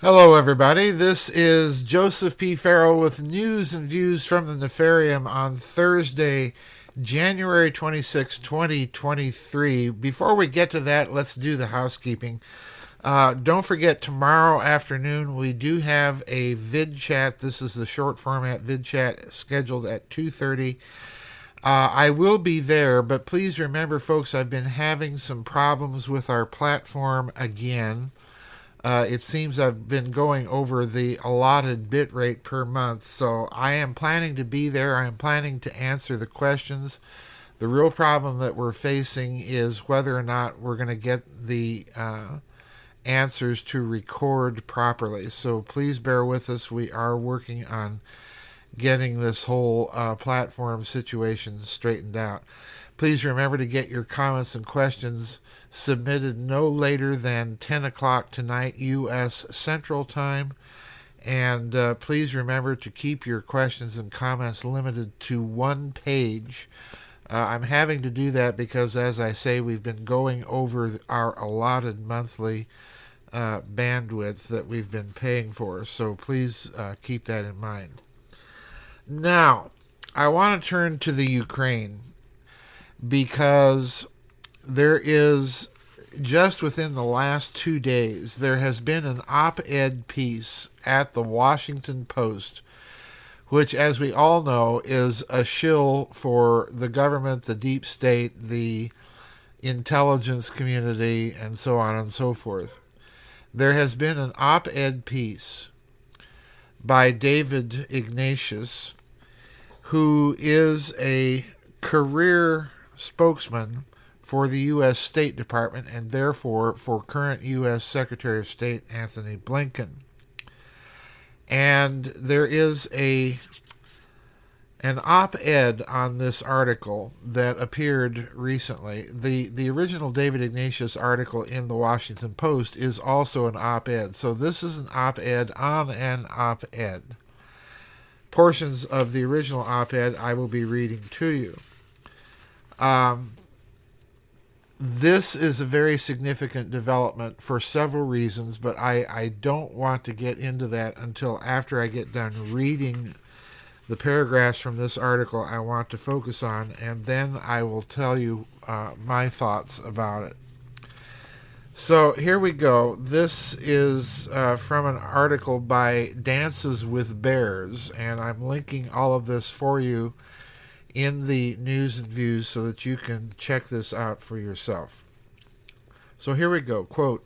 Hello, everybody. This is Joseph P. Farrell with news and views from the Nefarium on Thursday, January 26, 2023. Before we get to that, let's do the housekeeping. Don't forget, tomorrow afternoon we do have a vid chat. This is the short format vid chat scheduled at 2:30. I will be there, but please remember, folks, I've been having some problems with our platform again. It seems I've been going over the allotted bit rate per month, so I am planning to be there. I am planning to answer the questions. The real problem that we're facing is whether or not we're going to get the answers to record properly. So please bear with us. We are working on getting this whole platform situation straightened out. Please remember to get your comments and questions submitted no later than 10 o'clock tonight, U.S. Central Time. And please remember to keep your questions and comments limited to one page. I'm having to do that because, as I say, we've been going over our allotted monthly bandwidth that we've been paying for. So please keep that in mind. Now, I want to turn to the Ukraine, because there is, just within the last 2 days, there has been an op-ed piece at the Washington Post, which, as we all know, is a shill for the government, the deep state, the intelligence community, and so on and so forth. There has been an op-ed piece by David Ignatius, who is a career spokesman for the U.S. State Department and therefore for current U.S. Secretary of State Anthony Blinken. And there is an op-ed on this article that appeared recently. The original David Ignatius article in the Washington Post is also an op-ed. So this is an op-ed on an op-ed. Portions of the original op-ed I will be reading to you. This is a very significant development for several reasons, but I don't want to get into that until after I get done reading the paragraphs from this article I want to focus on, and then I will tell you my thoughts about it. So here we go. This is from an article by Dances with Bears, and I'm linking all of this for you in the news and views so that you can check this out for yourself. So here we go. Quote,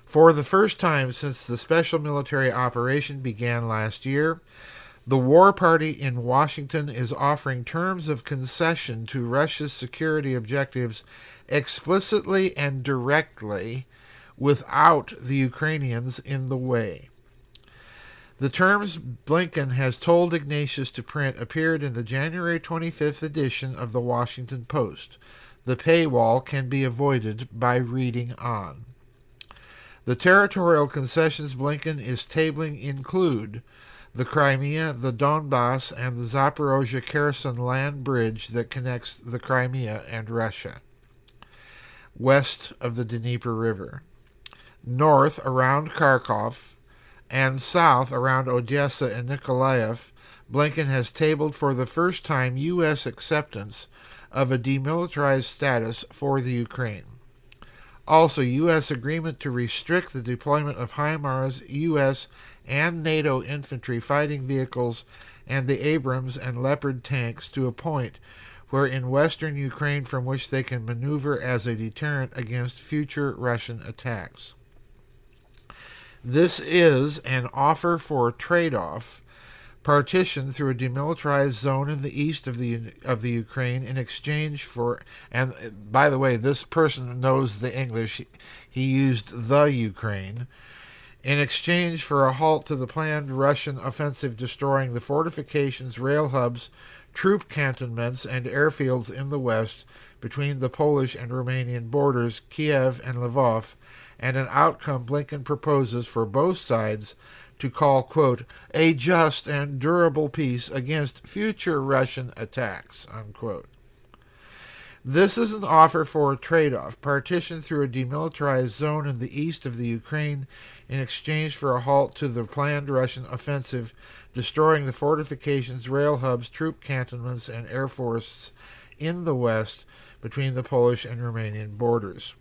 "For the first time since the special military operation began last year, the war party in Washington is offering terms of concession to Russia's security objectives explicitly and directly without the Ukrainians in the way. The terms Blinken has told Ignatius to print appeared in the January 25th edition of the Washington Post. The paywall can be avoided by reading on. The territorial concessions Blinken is tabling include the Crimea, the Donbass, and the Zaporozhye Kherson land bridge that connects the Crimea and Russia, west of the Dnieper River, north around Kharkov, and south around Odessa and Nikolaev. Blinken has tabled for the first time U.S. acceptance of a demilitarized status for the Ukraine. Also, U.S. agreement to restrict the deployment of HIMARS, U.S. and NATO infantry fighting vehicles, and the Abrams and Leopard tanks to a point where in western Ukraine from which they can maneuver as a deterrent against future Russian attacks. This is an offer for trade-off, partition through a demilitarized zone in the east of the Ukraine in exchange for, and by the way, this person knows the English, he used the Ukraine, in exchange for a halt to the planned Russian offensive destroying the fortifications, rail hubs, troop cantonments, and airfields in the west between the Polish and Romanian borders, Kiev and Lvov, and an outcome Blinken proposes for both sides to call, quote, a just and durable peace against future Russian attacks, unquote. This is an offer for a trade-off, partition through a demilitarized zone in the east of the Ukraine in exchange for a halt to the planned Russian offensive, destroying the fortifications, rail hubs, troop cantonments, and air forces in the west between the Polish and Romanian borders.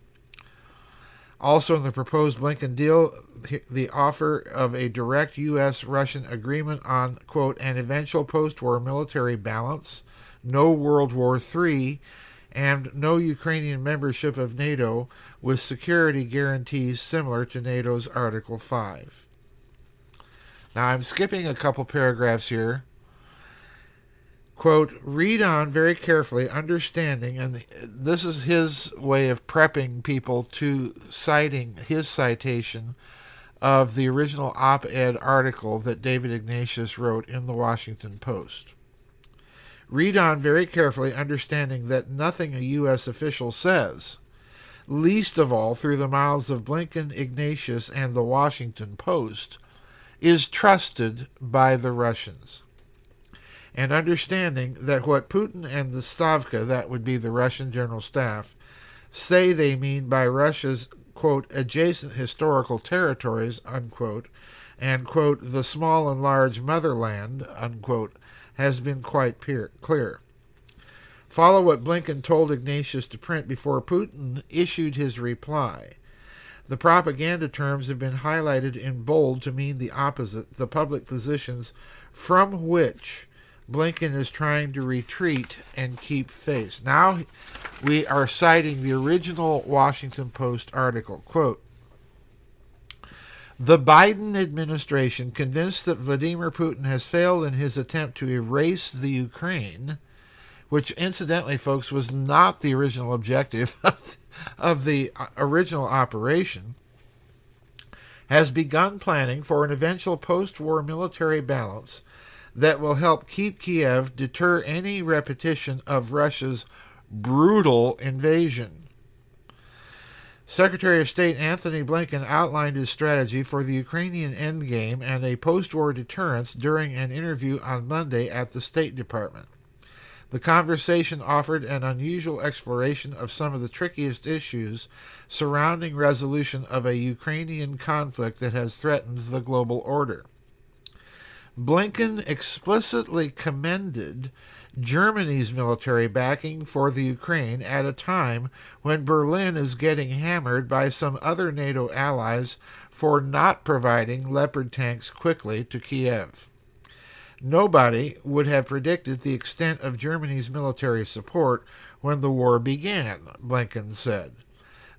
Also in the proposed Blinken deal, the offer of a direct U.S.-Russian agreement on, quote, an eventual post-war military balance, no World War III, and no Ukrainian membership of NATO with security guarantees similar to NATO's Article 5. Now I'm skipping a couple paragraphs here. Quote, read on very carefully, understanding, and this is his way of prepping people to citing his citation of the original op-ed article that David Ignatius wrote in the Washington Post. Read on very carefully, understanding that nothing a U.S. official says, least of all through the mouths of Blinken, Ignatius, and the Washington Post, is trusted by the Russians. And understanding that what Putin and the Stavka, that would be the Russian General Staff, say they mean by Russia's, quote, adjacent historical territories, unquote, and, quote, the small and large motherland, unquote, has been quite clear. Follow what Blinken told Ignatius to print before Putin issued his reply. The propaganda terms have been highlighted in bold to mean the opposite, the public positions from which Blinken is trying to retreat and keep face. Now we are citing the original Washington Post article. Quote, the Biden administration, convinced that Vladimir Putin has failed in his attempt to erase the Ukraine, which incidentally, folks, was not the original objective of the original operation, has begun planning for an eventual post-war military balance that will help keep Kiev, deter any repetition of Russia's brutal invasion. Secretary of State Anthony Blinken outlined his strategy for the Ukrainian endgame and a post-war deterrence during an interview on Monday at the State Department. The conversation offered an unusual exploration of some of the trickiest issues surrounding resolution of a Ukrainian conflict that has threatened the global order. Blinken explicitly commended Germany's military backing for the Ukraine at a time when Berlin is getting hammered by some other NATO allies for not providing Leopard tanks quickly to Kiev. Nobody would have predicted the extent of Germany's military support when the war began, Blinken said.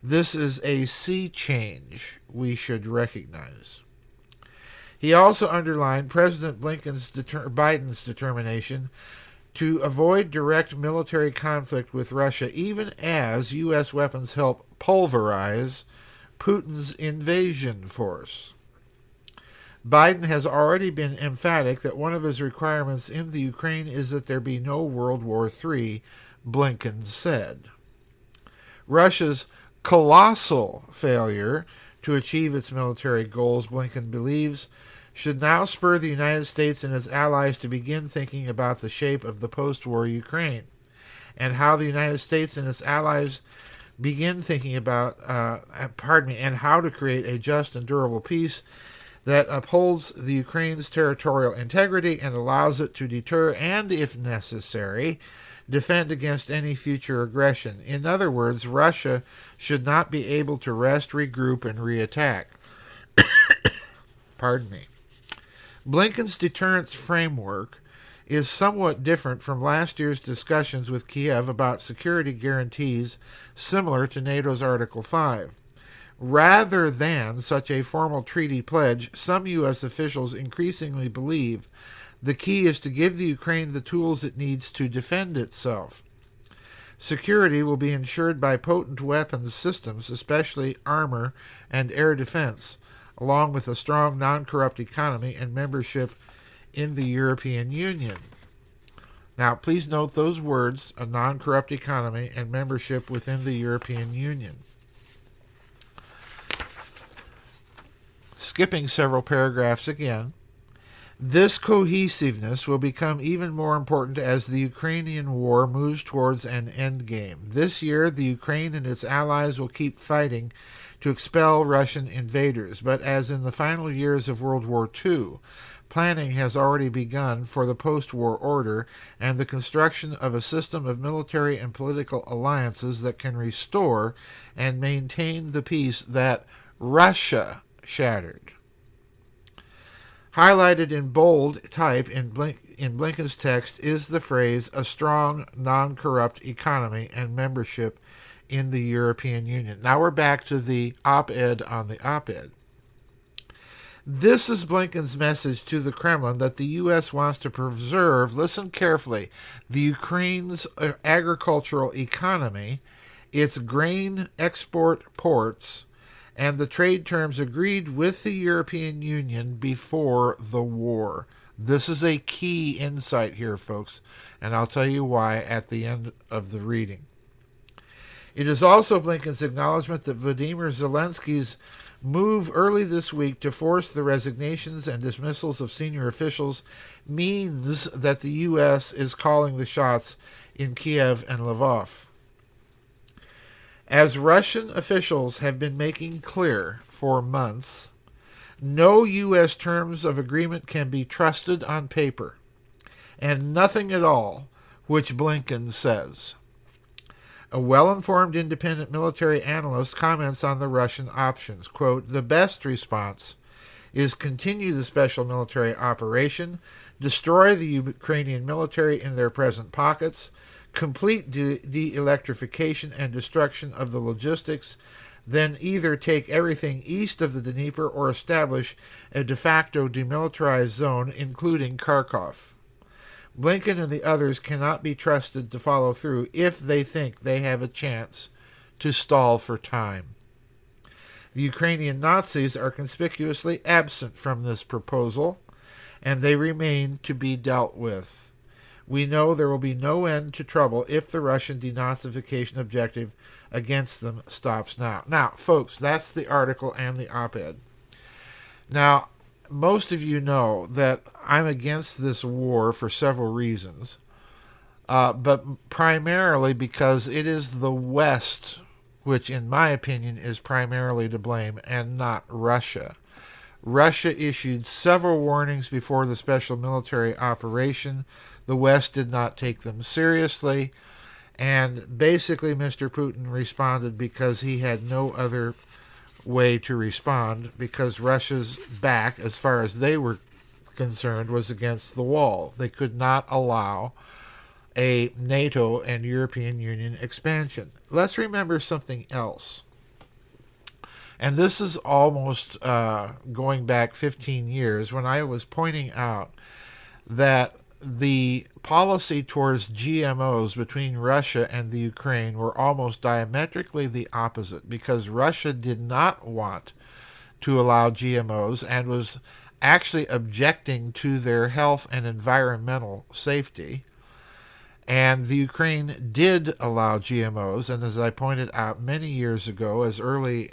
This is a sea change we should recognize. He also underlined President Biden's determination to avoid direct military conflict with Russia, even as U.S. weapons help pulverize Putin's invasion force. Biden has already been emphatic that one of his requirements in the Ukraine is that there be no World War III, Blinken said. Russia's colossal failure to achieve its military goals, Blinken believes, should now spur the United States and its allies to begin thinking about the shape of the post-war Ukraine and how the United States and its allies begin thinking about, and how to create a just and durable peace that upholds the Ukraine's territorial integrity and allows it to deter and, if necessary, defend against any future aggression. In other words, Russia should not be able to rest, regroup, and reattack. Pardon me. Blinken's deterrence framework is somewhat different from last year's discussions with Kiev about security guarantees similar to NATO's Article 5. Rather than such a formal treaty pledge, some U.S. officials increasingly believe the key is to give the Ukraine the tools it needs to defend itself. Security will be ensured by potent weapons systems, especially armor and air defense, along with a strong non-corrupt economy and membership in the European Union. Now, please note those words, a non-corrupt economy and membership within the European Union. Skipping several paragraphs again, this cohesiveness will become even more important as the Ukrainian war moves towards an endgame. This year, the Ukraine and its allies will keep fighting to expel Russian invaders. But as in the final years of World War II, planning has already begun for the post-war order and the construction of a system of military and political alliances that can restore and maintain the peace that Russia shattered. Highlighted in bold type in Blinken's text is the phrase, a strong, non-corrupt economy and membership in the European Union. Now we're back to the op-ed on the op-ed. This is Blinken's message to the Kremlin that the U.S. wants to preserve, listen carefully, the Ukraine's agricultural economy, its grain export ports, and the trade terms agreed with the European Union before the war. This is a key insight here, folks, and I'll tell you why at the end of the reading. It is also Blinken's acknowledgement that Vladimir Zelensky's move early this week to force the resignations and dismissals of senior officials means that the U.S. is calling the shots in Kiev and Lvov. As Russian officials have been making clear for months, no U.S. terms of agreement can be trusted on paper, and nothing at all which Blinken says. A well-informed independent military analyst comments on the Russian options. Quote, the best response is continue the special military operation, destroy the Ukrainian military in their present pockets, complete de-electrification and destruction of the logistics, then either take everything east of the Dnieper or establish a de facto demilitarized zone, including Kharkov. Blinken and the others cannot be trusted to follow through if they think they have a chance to stall for time. The Ukrainian Nazis are conspicuously absent from this proposal, and they remain to be dealt with. We know there will be no end to trouble if the Russian denazification objective against them stops now. Now, folks, that's the article and the op-ed. Now, most of you know that I'm against this war for several reasons, but primarily because it is the West, which in my opinion is primarily to blame, and not Russia. Russia issued several warnings before the special military operation. The West did not take them seriously, and basically Mr. Putin responded because he had no other way to respond, because Russia's back, as far as they were concerned, was against the wall. They could not allow a NATO and European Union expansion. Let's remember something else. And this is almost going back 15 years when I was pointing out that the policy towards GMOs between Russia and the Ukraine were almost diametrically the opposite, because Russia did not want to allow GMOs and was actually objecting to their health and environmental safety. And the Ukraine did allow GMOs, and as I pointed out many years ago, as early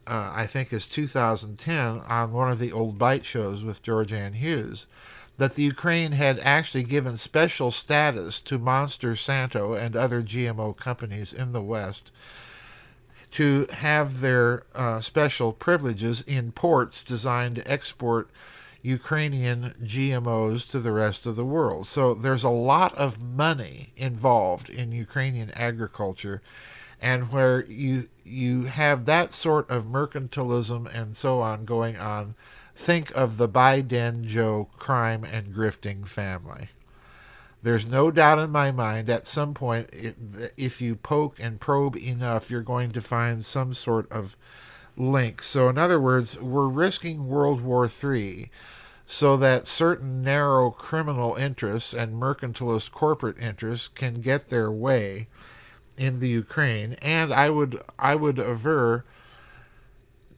I think as 2010 on one of the old Bite shows with George Ann Hughes, that the Ukraine had actually given special status to Monsanto and other GMO companies in the West to have their special privileges in ports designed to export Ukrainian GMOs to the rest of the world. So there's a lot of money involved in Ukrainian agriculture, and where you have that sort of mercantilism and so on going on, think of the Biden Joe crime and grifting family. There's no doubt in my mind at some point, if you poke and probe enough, you're going to find some sort of link. So in other words, we're risking World War III so that certain narrow criminal interests and mercantilist corporate interests can get their way in the Ukraine. And I would aver,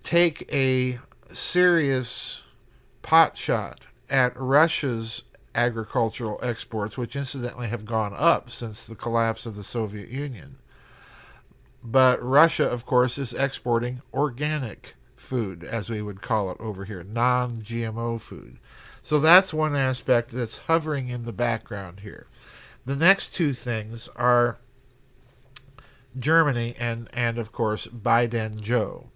take a serious pot shot at Russia's agricultural exports, which incidentally have gone up since the collapse of the Soviet Union. But Russia, of course, is exporting organic food, as we would call it over here, non-GMO food. So that's one aspect that's hovering in the background here. The next two things are Germany and of course Biden Joe.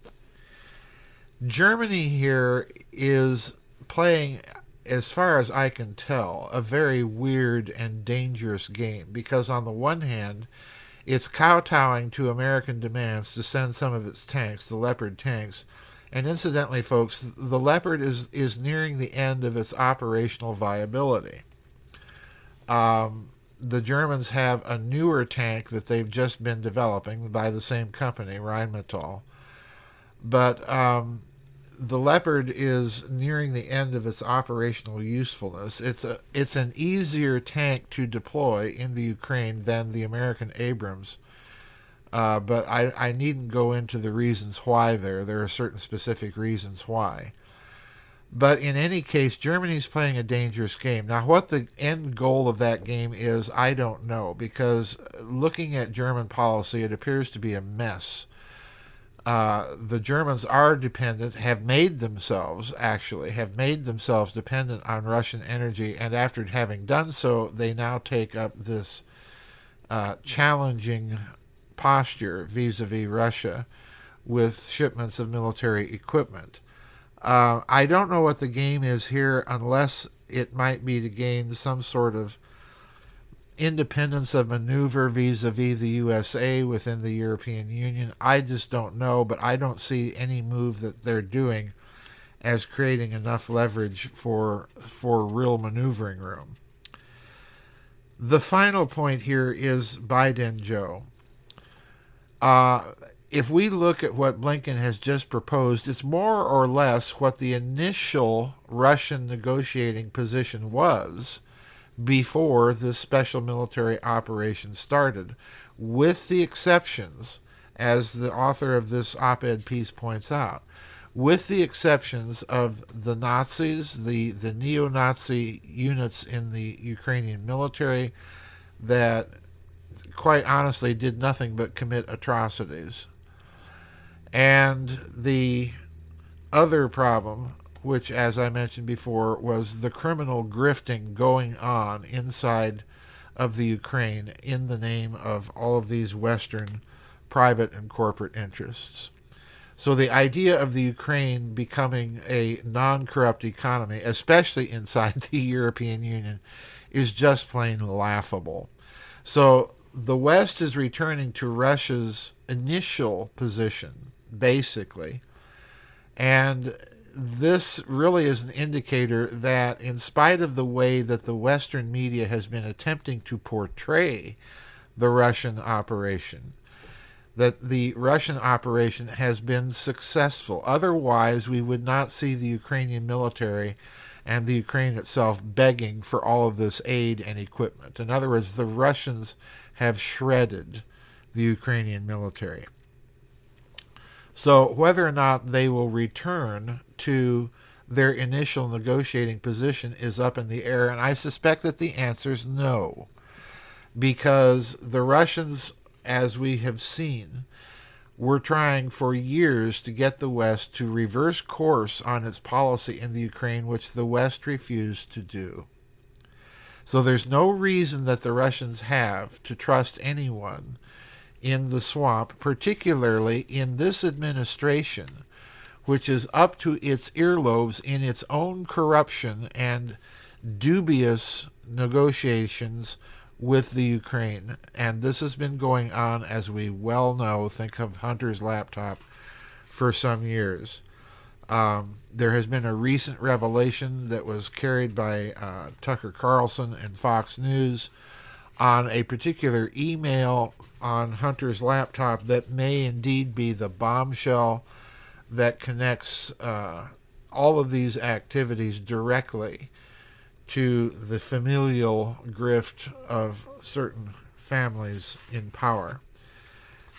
Germany here is playing, as far as I can tell, a very weird and dangerous game, because on the one hand, it's kowtowing to American demands to send some of its tanks, the Leopard tanks. And incidentally, folks, the Leopard is nearing the end of its operational viability. The Germans have a newer tank that they've just been developing by the same company, Rheinmetall. But the Leopard is nearing the end of its operational usefulness. It's an easier tank to deploy in the Ukraine than the American Abrams. But I needn't go into the reasons why there. There are certain specific reasons why. But in any case, Germany's playing a dangerous game. Now, what the end goal of that game is, I don't know, because looking at German policy, it appears to be a mess. The Germans are dependent, have made themselves dependent on Russian energy, and after having done so, they now take up this challenging posture vis-a-vis Russia with shipments of military equipment. I don't know what the game is here, unless it might be to gain some sort of independence of maneuver vis-a-vis the USA within the European Union. I just don't know, but I don't see any move that they're doing as creating enough leverage for real maneuvering room. The final point here is Biden Joe. If we look at what Blinken has just proposed, it's more or less what the initial Russian negotiating position was before this special military operation started, with the exceptions, as the author of this op-ed piece points out, with the exceptions of the Nazis, the neo-Nazi units in the Ukrainian military that quite honestly did nothing but commit atrocities. And the other problem, which, as I mentioned before, was the criminal grifting going on inside of the Ukraine in the name of all of these Western private and corporate interests. So the idea of the Ukraine becoming a non-corrupt economy, especially inside the European Union, is just plain laughable. So the West is returning to Russia's initial position, basically, and this really is an indicator that, in spite of the way that the Western media has been attempting to portray the Russian operation, that the Russian operation has been successful. Otherwise, we would not see the Ukrainian military and the Ukraine itself begging for all of this aid and equipment. In other words, the Russians have shredded the Ukrainian military. So whether or not they will return to their initial negotiating position is up in the air, and I suspect that the answer is no, because the Russians, as we have seen, were trying for years to get the West to reverse course on its policy in the Ukraine, which the West refused to do. So there's no reason that the Russians have to trust anyone in the swamp, particularly in this administration, which is up to its earlobes in its own corruption and dubious negotiations with the Ukraine. And this has been going on, as we well know, think of Hunter's laptop, for some years. There has been a recent revelation that was carried by Tucker Carlson and Fox News on a particular email on Hunter's laptop that may indeed be the bombshell that connects all of these activities directly to the familial grift of certain families in power.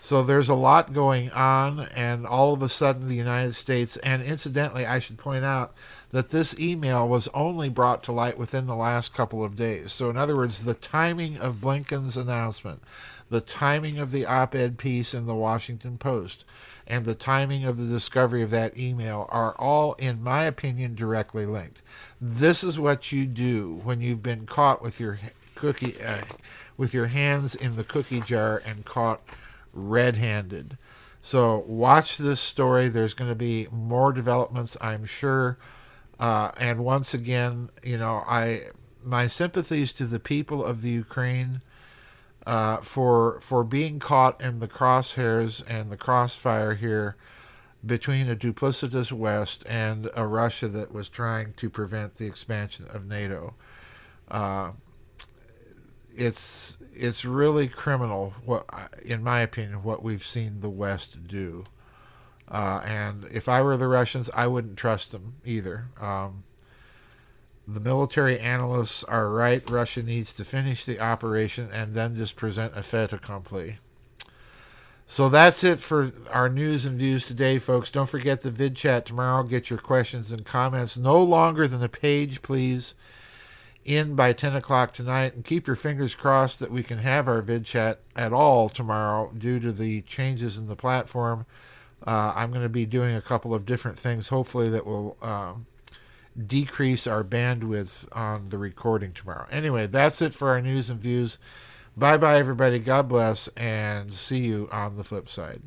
So there's a lot going on, and all of a sudden the United States, and incidentally I should point out that this email was only brought to light within the last couple of days. So in other words, the timing of Blinken's announcement, the timing of the op-ed piece in the Washington Post, and the timing of the discovery of that email are all, in my opinion, directly linked. This is what you do when you've been caught with your cookie, with your hands in the cookie jar and caught red-handed. So watch this story. There's going to be more developments, I'm sure. And once again, my sympathies to the people of the Ukraine for being caught in the crosshairs and the crossfire here between a duplicitous West and a Russia that was trying to prevent the expansion of NATO. It's really criminal, in my opinion, what we've seen the West do. And if I were the Russians, I wouldn't trust them either. The military analysts are right. Russia needs to finish the operation and then just present a fait accompli. So that's it for our news and views today, folks. Don't forget the vid chat tomorrow. Get your questions and comments no longer than a page, please, in by 10 o'clock tonight. And keep your fingers crossed that we can have our vid chat at all tomorrow due to the changes in the platform. I'm going to be doing a couple of different things, hopefully, that will decrease our bandwidth on the recording tomorrow. Anyway, that's it for our news and views. Bye-bye, everybody. God bless, and see you on the flip side.